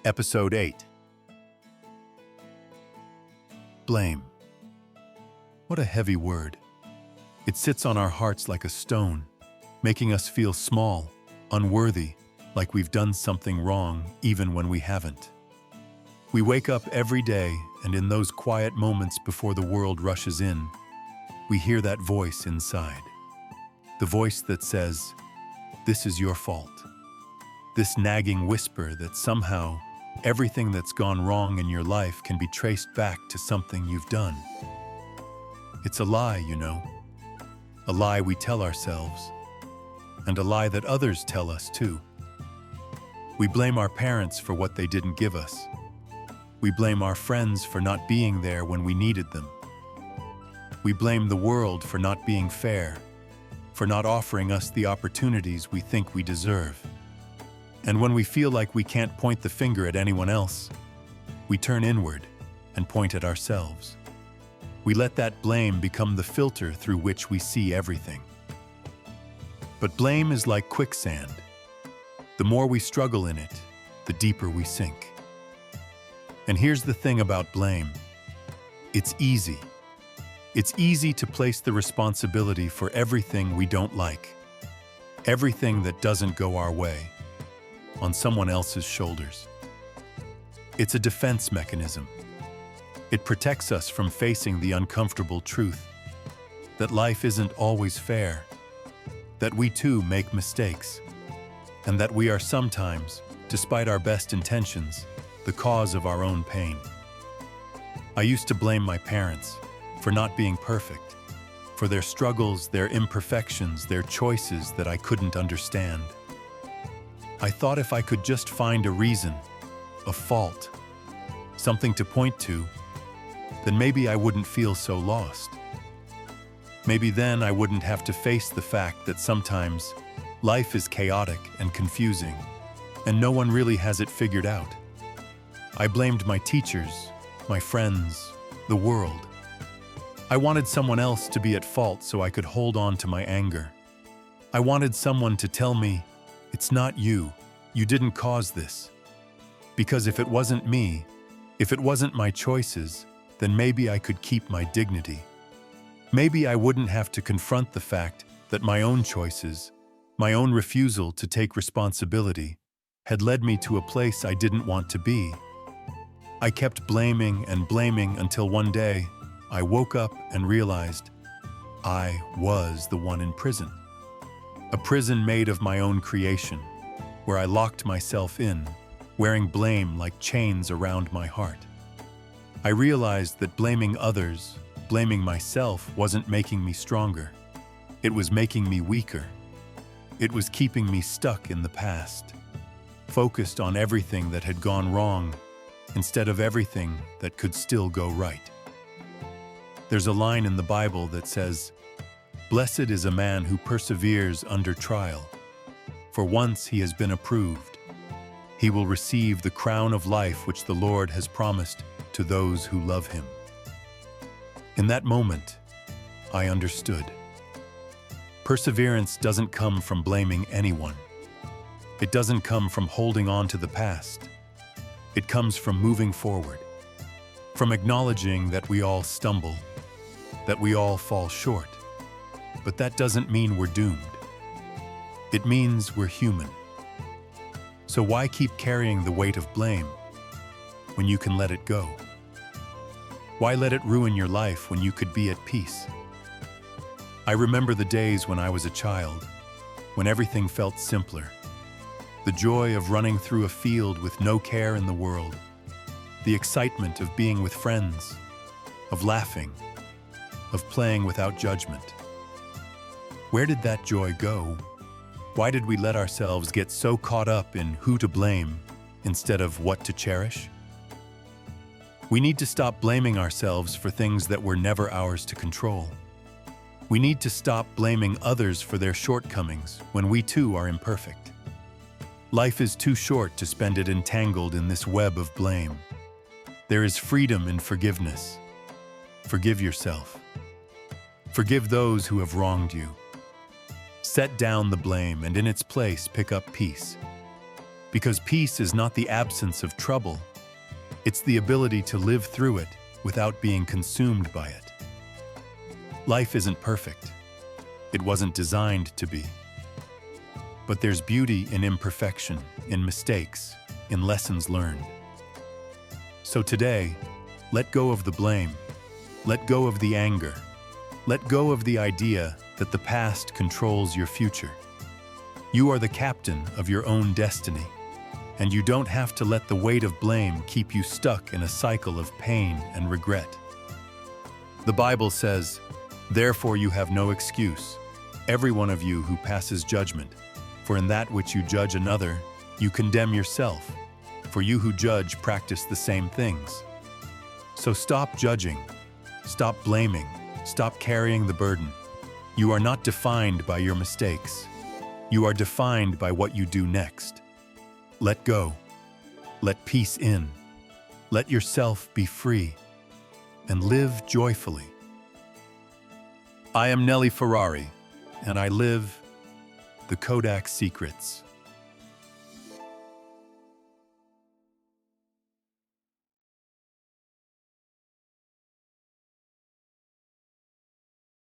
Episode 8. Blame. What a heavy word. It sits on our hearts like a stone, making us feel small, unworthy, like we've done something wrong even when we haven't. We wake up every day, and in those quiet moments before the world rushes in, we hear that voice inside. The voice that says, "This is your fault." This nagging whisper that somehow everything that's gone wrong in your life can be traced back to something you've done. It's a lie, you know. A lie we tell ourselves, and a lie that others tell us too. We blame our parents for what they didn't give us. We blame our friends for not being there when we needed them. We blame the world for not being fair, for not offering us the opportunities we think we deserve. And when we feel like we can't point the finger at anyone else, we turn inward and point at ourselves. We let that blame become the filter through which we see everything. But blame is like quicksand. The more we struggle in it, the deeper we sink. And here's the thing about blame. It's easy. It's easy to place the responsibility for everything we don't like, everything that doesn't go our way, on someone else's shoulders. It's a defense mechanism. It protects us from facing the uncomfortable truth that life isn't always fair, that we too make mistakes, and that we are sometimes, despite our best intentions, the cause of our own pain. I used to blame my parents for not being perfect, for their struggles, their imperfections, their choices that I couldn't understand. I thought if I could just find a reason, a fault, something to point to, then maybe I wouldn't feel so lost. Maybe then I wouldn't have to face the fact that sometimes life is chaotic and confusing, and no one really has it figured out. I blamed my teachers, my friends, the world. I wanted someone else to be at fault so I could hold on to my anger. I wanted someone to tell me, "It's not you. You didn't cause this." Because if it wasn't me, if it wasn't my choices, then maybe I could keep my dignity. Maybe I wouldn't have to confront the fact that my own choices, my own refusal to take responsibility, had led me to a place I didn't want to be. I kept blaming and blaming until one day I woke up and realized I was the one in prison. A prison made of my own creation, where I locked myself in, wearing blame like chains around my heart. I realized that blaming others, blaming myself, wasn't making me stronger. It was making me weaker. It was keeping me stuck in the past, focused on everything that had gone wrong instead of everything that could still go right. There's a line in the Bible that says, "Blessed is a man who perseveres under trial, for once he has been approved, he will receive the crown of life which the Lord has promised to those who love him." In that moment, I understood. Perseverance doesn't come from blaming anyone. It doesn't come from holding on to the past. It comes from moving forward, from acknowledging that we all stumble, that we all fall short. But that doesn't mean we're doomed. It means we're human. So why keep carrying the weight of blame when you can let it go? Why let it ruin your life when you could be at peace? I remember the days when I was a child, when everything felt simpler. The joy of running through a field with no care in the world. The excitement of being with friends, of laughing, of playing without judgment. Where did that joy go? Why did we let ourselves get so caught up in who to blame instead of what to cherish? We need to stop blaming ourselves for things that were never ours to control. We need to stop blaming others for their shortcomings when we too are imperfect. Life is too short to spend it entangled in this web of blame. There is freedom in forgiveness. Forgive yourself. Forgive those who have wronged you. Set down the blame and in its place pick up peace. Because peace is not the absence of trouble, it's the ability to live through it without being consumed by it. Life isn't perfect. It wasn't designed to be. But there's beauty in imperfection, in mistakes, in lessons learned. So today, let go of the blame. Let go of the anger. Let go of the idea that the past controls your future. You are the captain of your own destiny, and you don't have to let the weight of blame keep you stuck in a cycle of pain and regret. The Bible says, "Therefore you have no excuse, every one of you who passes judgment, for in that which you judge another, you condemn yourself, for you who judge practice the same things." So stop judging, stop blaming, stop carrying the burden. You are not defined by your mistakes. You are defined by what you do next. Let go. Let peace in. Let yourself be free. And live joyfully. I am Nelly Ferrari, and I live the Kodach secrets.